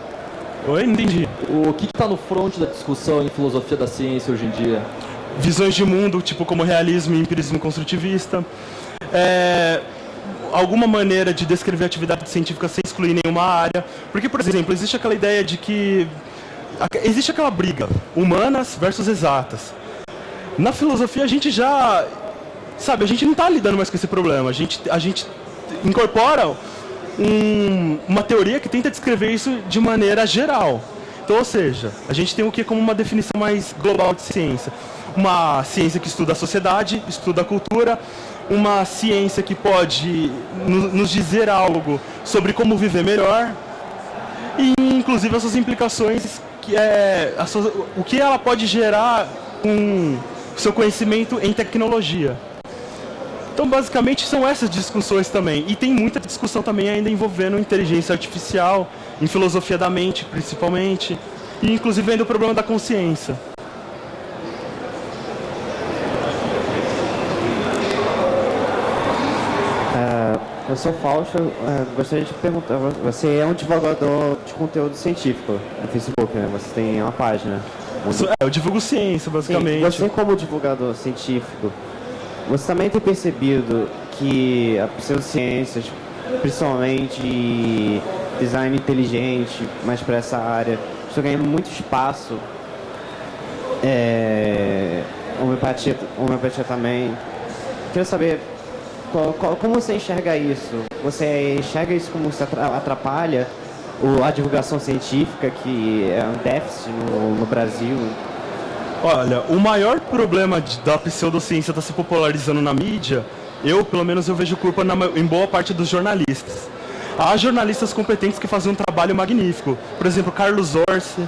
Oi, não entendi. O que está no fronte da discussão em filosofia da ciência hoje em dia? Visões de mundo, tipo como realismo e empirismo construtivista. Alguma maneira de descrever a atividade científica sem excluir nenhuma área. Porque, por exemplo, existe aquela ideia de que... Existe aquela briga, humanas versus exatas. Na filosofia a gente já... Sabe, a gente não está lidando mais com esse problema. A gente incorpora uma teoria que tenta descrever isso de maneira geral. Então, ou seja, a gente tem o que como uma definição mais global de ciência. Uma ciência que estuda a sociedade, estuda a cultura, uma ciência que pode nos dizer algo sobre como viver melhor e, inclusive, as suas implicações, o que ela pode gerar com o seu conhecimento em tecnologia. Então, basicamente, são essas discussões também. E tem muita discussão também ainda envolvendo inteligência artificial, em filosofia da mente, principalmente, e, inclusive, ainda o problema da consciência. Eu sou Fausto, gostaria de perguntar, você é um divulgador de conteúdo científico no Facebook, né? Você tem uma página. Eu divulgo ciência, basicamente. Sim, você como divulgador científico, você também tem percebido que a pseudociências, principalmente design inteligente, mais para essa área, estão ganhando muito espaço, homeopatia também. Queria saber como você enxerga isso? Você enxerga isso como se atrapalha a divulgação científica, que é um déficit no Brasil? Olha, o maior problema da pseudociência estar se popularizando na mídia pelo menos, eu vejo culpa em boa parte dos jornalistas. Há jornalistas competentes que fazem um trabalho magnífico. Por exemplo, Carlos Orsi,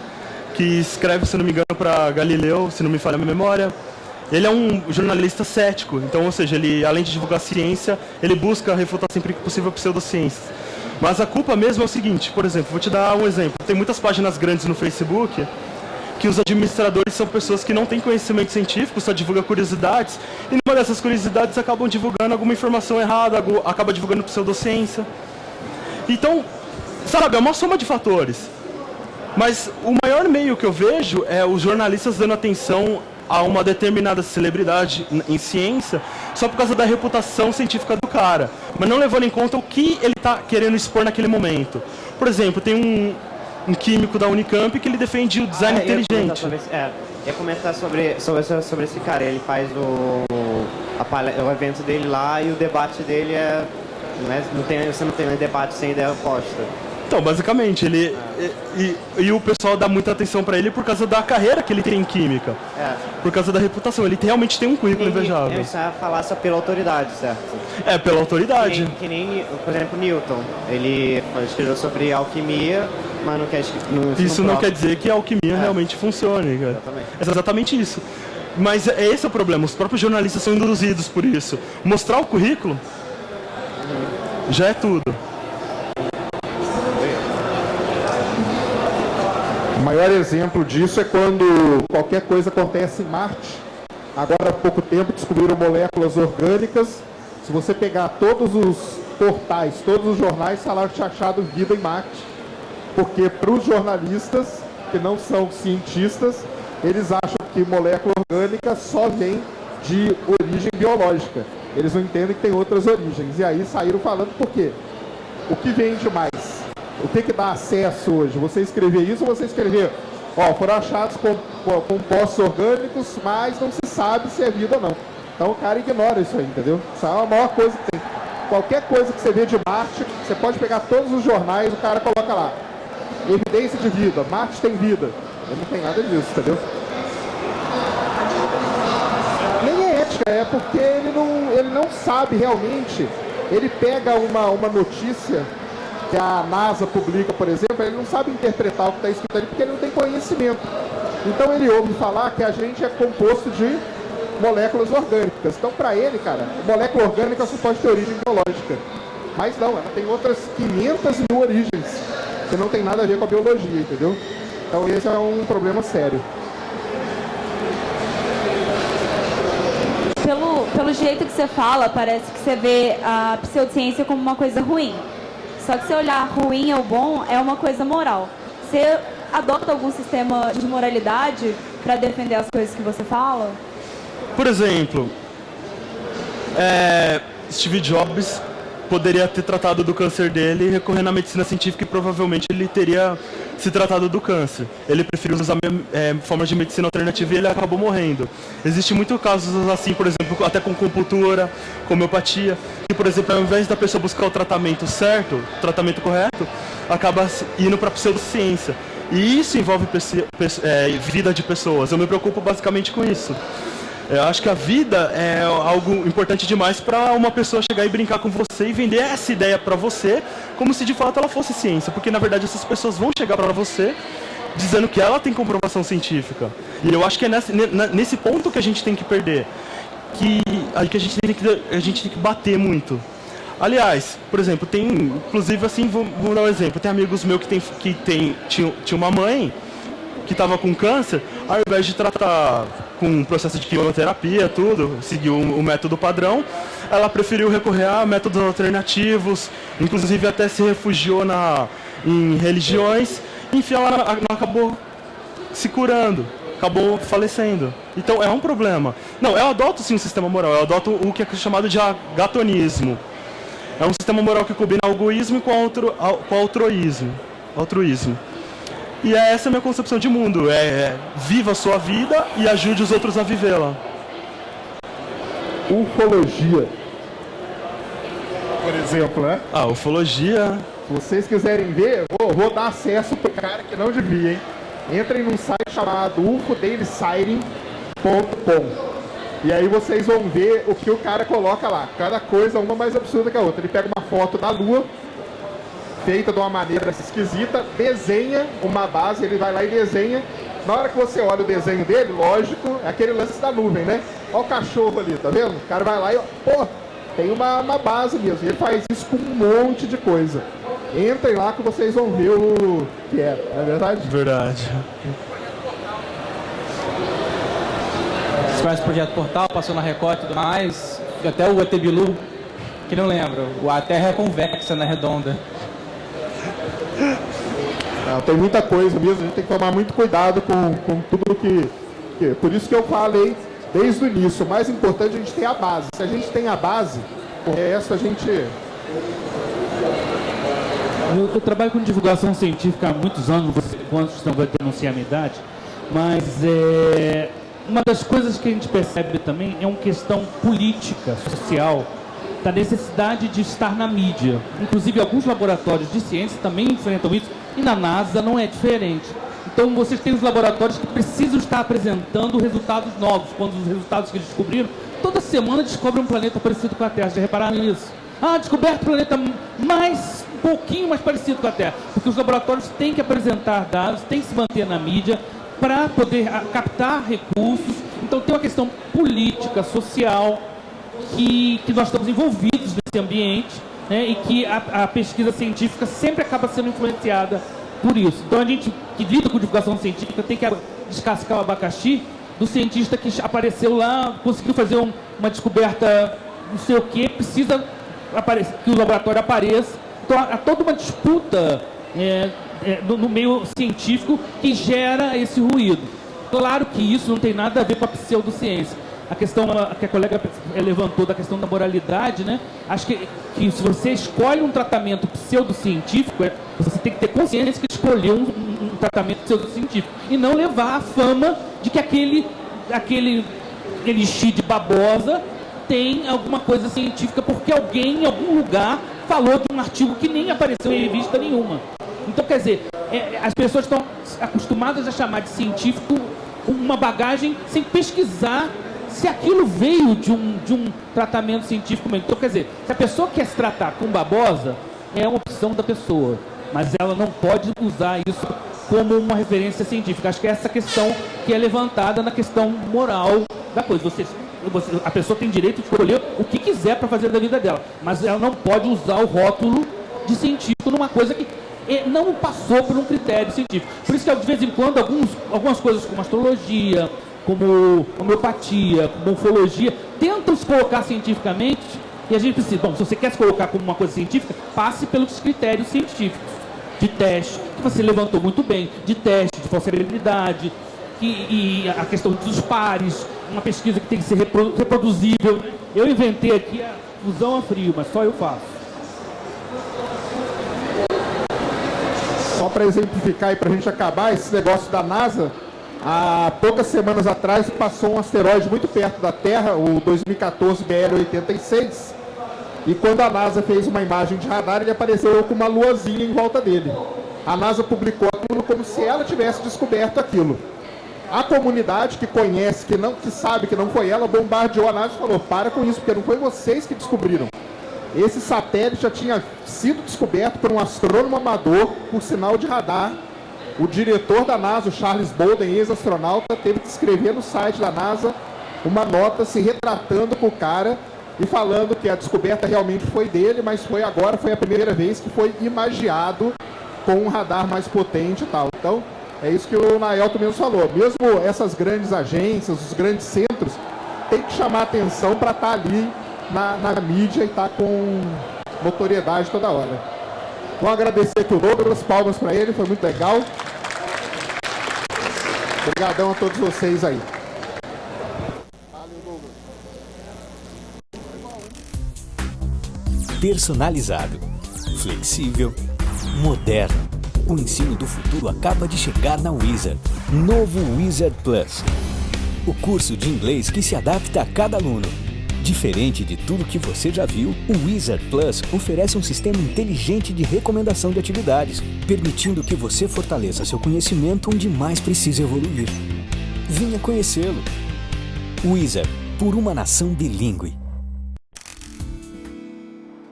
que escreve, se não me engano, para Galileu, se não me falha a minha memória. Ele é um jornalista cético, então, ou seja, ele, além de divulgar ciência, ele busca refutar sempre que possível pseudociências. Mas a culpa mesmo é o seguinte, por exemplo, vou te dar um exemplo. Tem muitas páginas grandes no Facebook que os administradores são pessoas que não têm conhecimento científico, só divulgam curiosidades, e numa dessas curiosidades acabam divulgando alguma informação errada, acaba divulgando pseudociência. Então, sabe, é uma soma de fatores. Mas o maior meio que eu vejo é os jornalistas dando atenção a uma determinada celebridade em ciência só por causa da reputação científica do cara, mas não levando em conta o que ele está querendo expor naquele momento. Por exemplo, tem um químico da Unicamp que ele defende o design inteligente. Ia comentar sobre esse cara. Ele faz o evento dele lá e o debate dele você não tem um debate sem ideia oposta. Então, basicamente, ele e o pessoal dá muita atenção para ele por causa da carreira que ele tem em química. Por causa da reputação. Ele realmente tem um currículo invejável. Isso é falar só pela autoridade, certo? É, pela autoridade. Que nem, por exemplo, Newton. Ele escreveu sobre alquimia, mas não quer... Isso não quer dizer que a alquimia realmente funcione, cara. Exatamente. É exatamente isso. Mas esse é o problema. Os próprios jornalistas são induzidos por isso. Mostrar o currículo já é tudo. O maior exemplo disso é quando qualquer coisa acontece em Marte. Agora há pouco tempo descobriram moléculas orgânicas. Se você pegar todos os portais, todos os jornais, falaram que tinha achado vida em Marte. Porque para os jornalistas, que não são cientistas, eles acham que molécula orgânica só vem de origem biológica. Eles não entendem que tem outras origens. E aí saíram falando por quê? O que vende mais? O que dá acesso hoje? Você escrever isso ou você escrever, foram achados compostos orgânicos, mas não se sabe se é vida ou não. Então o cara ignora isso aí, entendeu? Isso é a maior coisa que tem. Qualquer coisa que você vê de Marte, você pode pegar todos os jornais, o cara coloca lá. Evidência de vida, Marte tem vida. Não tem nada disso, entendeu? Nem é ética, é porque ele não sabe realmente. Ele pega uma notícia que a NASA publica, por exemplo, ele não sabe interpretar o que está escrito ali porque ele não tem conhecimento. Então ele ouve falar que a gente é composto de moléculas orgânicas. Então para ele, cara, molécula orgânica só pode ter origem biológica. Mas não, ela tem outras 500 mil origens que não tem nada a ver com a biologia, entendeu? Então esse é um problema sério. Pelo jeito que você fala, parece que você vê a pseudociência como uma coisa ruim. Só que se olhar ruim ou bom, é uma coisa moral. Você adota algum sistema de moralidade para defender as coisas que você fala? Por exemplo, Steve Jobs poderia ter tratado do câncer dele recorrendo à medicina científica e provavelmente ele teria se tratado do câncer. Ele preferiu usar formas de medicina alternativa e ele acabou morrendo. Existem muitos casos assim, por exemplo, até com acupuntura, com homeopatia, que, por exemplo, ao invés da pessoa buscar o tratamento certo, o tratamento correto, acaba indo para a pseudociência. E isso envolve vida de pessoas. Eu me preocupo basicamente com isso. Eu acho que a vida é algo importante demais para uma pessoa chegar e brincar com você e vender essa ideia para você como se de fato ela fosse ciência. Porque na verdade essas pessoas vão chegar para você dizendo que ela tem comprovação científica. E eu acho que é nesse ponto que a gente tem que perder. Que a gente tem que bater muito. Aliás, por exemplo, tem, inclusive assim, vou dar um exemplo. Tem amigos meus que tinha uma mãe que estava com câncer, ao invés de tratar com um processo de quimioterapia, tudo, seguiu o método padrão, ela preferiu recorrer a métodos alternativos, inclusive até se refugiou em religiões, enfim, ela acabou se curando, acabou falecendo. Então é um problema. Não, eu adoto sim um sistema moral, eu adoto o que é chamado de agatonismo. É um sistema moral que combina o egoísmo com o altruísmo. E essa é a minha concepção de mundo, viva a sua vida e ajude os outros a vivê-la. Ufologia, por exemplo, né? Ufologia... Se vocês quiserem ver, vou dar acesso pro cara que não devia, hein? Entrem num site chamado ufodailysighting.com. E aí vocês vão ver o que o cara coloca lá. Cada coisa, uma mais absurda que a outra. Ele pega uma foto da Lua, feita de uma maneira esquisita, desenha uma base, ele vai lá e desenha. Na hora que você olha o desenho dele, lógico, é aquele lance da nuvem, né? Olha o cachorro ali, tá vendo? O cara vai lá e, pô, tem uma base mesmo. E ele faz isso com um monte de coisa. Entrem lá que vocês vão ver o que é, não é verdade? Verdade. Você conhece o Projeto Portal, passou na Record e tudo mais, até o ET Bilu, que não lembro, a Terra é convexa, não é redonda. Não, tem muita coisa mesmo, a gente tem que tomar muito cuidado com tudo que... Por isso que eu falei desde o início, o mais importante é a gente ter a base. Se a gente tem a base, o resto a gente... Eu trabalho com divulgação científica há muitos anos, quantos não vai denunciar a minha idade, mas uma das coisas que a gente percebe também é uma questão política, social, da necessidade de estar na mídia. Inclusive, alguns laboratórios de ciência também enfrentam isso, e na NASA não é diferente. Então, vocês têm os laboratórios que precisam estar apresentando resultados novos, quando os resultados que eles descobriram, toda semana descobrem um planeta parecido com a Terra. Já repararam nisso? Descoberto um planeta um pouquinho mais parecido com a Terra. Porque os laboratórios têm que apresentar dados, têm que se manter na mídia, para poder captar recursos. Então, tem uma questão política, social, que nós estamos envolvidos nesse ambiente, né, e que a pesquisa científica sempre acaba sendo influenciada por isso. Então, a gente que lida com divulgação científica tem que descascar o abacaxi do cientista que apareceu lá, conseguiu fazer uma descoberta, não sei o que, precisa que o laboratório apareça. Então, há toda uma disputa no meio científico que gera esse ruído. Claro que isso não tem nada a ver com a pseudociência. A questão que a colega levantou da questão da moralidade, né? Acho que se você escolhe um tratamento pseudocientífico, você tem que ter consciência que escolheu um tratamento pseudocientífico e não levar a fama de que aquele elixir de babosa tem alguma coisa científica porque alguém em algum lugar falou de um artigo que nem apareceu em revista nenhuma. Então, quer dizer, as pessoas estão acostumadas a chamar de científico uma bagagem sem pesquisar se aquilo veio de um tratamento científico mesmo. Então, quer dizer, se a pessoa quer se tratar com babosa, é uma opção da pessoa, mas ela não pode usar isso como uma referência científica. Acho que é essa questão que é levantada na questão moral da coisa. A pessoa tem direito de escolher o que quiser para fazer da vida dela, mas ela não pode usar o rótulo de científico numa coisa que não passou por um critério científico. Por isso que, de vez em quando, algumas coisas como astrologia, como homeopatia, como ufologia, tentam se colocar cientificamente, e a gente precisa, se você quer se colocar como uma coisa científica, passe pelos critérios científicos, de teste, que você levantou muito bem, de teste, de falsificabilidade, e a questão dos pares, uma pesquisa que tem que ser reproduzível. Eu inventei aqui a fusão a frio, mas só eu faço. Só para exemplificar e para a gente acabar esse negócio da NASA, há poucas semanas atrás passou um asteroide muito perto da Terra, o 2014 BL-86, e quando a NASA fez uma imagem de radar, ele apareceu com uma luazinha em volta dele. A NASA publicou aquilo como se ela tivesse descoberto aquilo. A comunidade que conhece, que sabe que não foi ela, bombardeou a nave e falou: para com isso, porque não foi vocês que descobriram. Esse satélite já tinha sido descoberto por um astrônomo amador por sinal de radar. O diretor da NASA, o Charles Bolden, ex-astronauta, teve que escrever no site da NASA uma nota se retratando com o cara e falando que a descoberta realmente foi dele, mas foi a primeira vez que foi imagiado com um radar mais potente e tal. Então, é isso que o Naelton mesmo falou. Mesmo essas grandes agências, os grandes centros, tem que chamar atenção para estar ali na mídia e estar com notoriedade toda hora. Vou agradecer aqui o Douglas, palmas para ele, foi muito legal. Obrigadão a todos vocês aí. Personalizado, flexível, moderno. O ensino do futuro acaba de chegar na Wizard. Novo Wizard Plus. O curso de inglês que se adapta a cada aluno. Diferente de tudo que você já viu, o Wizard Plus oferece um sistema inteligente de recomendação de atividades, permitindo que você fortaleça seu conhecimento onde mais precisa evoluir. Venha conhecê-lo. Wizard, por uma nação bilíngue.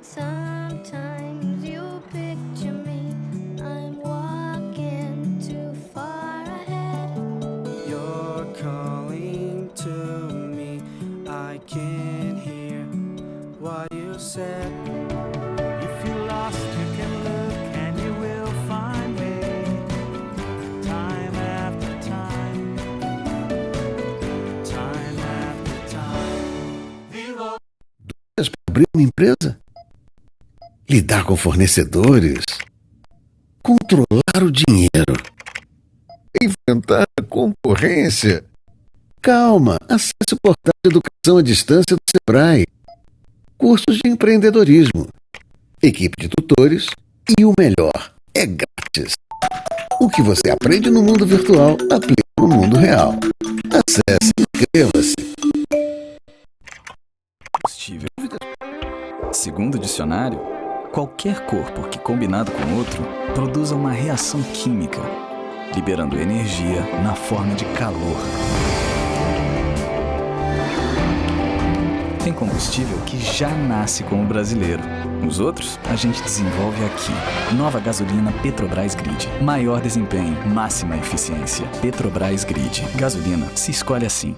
Sometimes you picture me, I'm walking too far ahead. You're calling to me, I can't hear what you said. If you're lost, you can look and you will find me. Time after time, time after time. Vivo. Para abrir uma empresa? Lidar com fornecedores? Controlar o dinheiro? Enfrentar a concorrência? Calma, acesse o portal de educação à distância do Sebrae. Cursos de empreendedorismo, equipe de tutores e o melhor, é grátis. O que você aprende no mundo virtual, aplica no mundo real. Acesse e inscreva-se. Combustível. Segundo o dicionário, qualquer corpo que combinado com outro produza uma reação química, liberando energia na forma de calor. Tem combustível que já nasce com o brasileiro. Os outros a gente desenvolve aqui. Nova gasolina Petrobras Grid. Maior desempenho, máxima eficiência. Petrobras Grid. Gasolina se escolhe assim.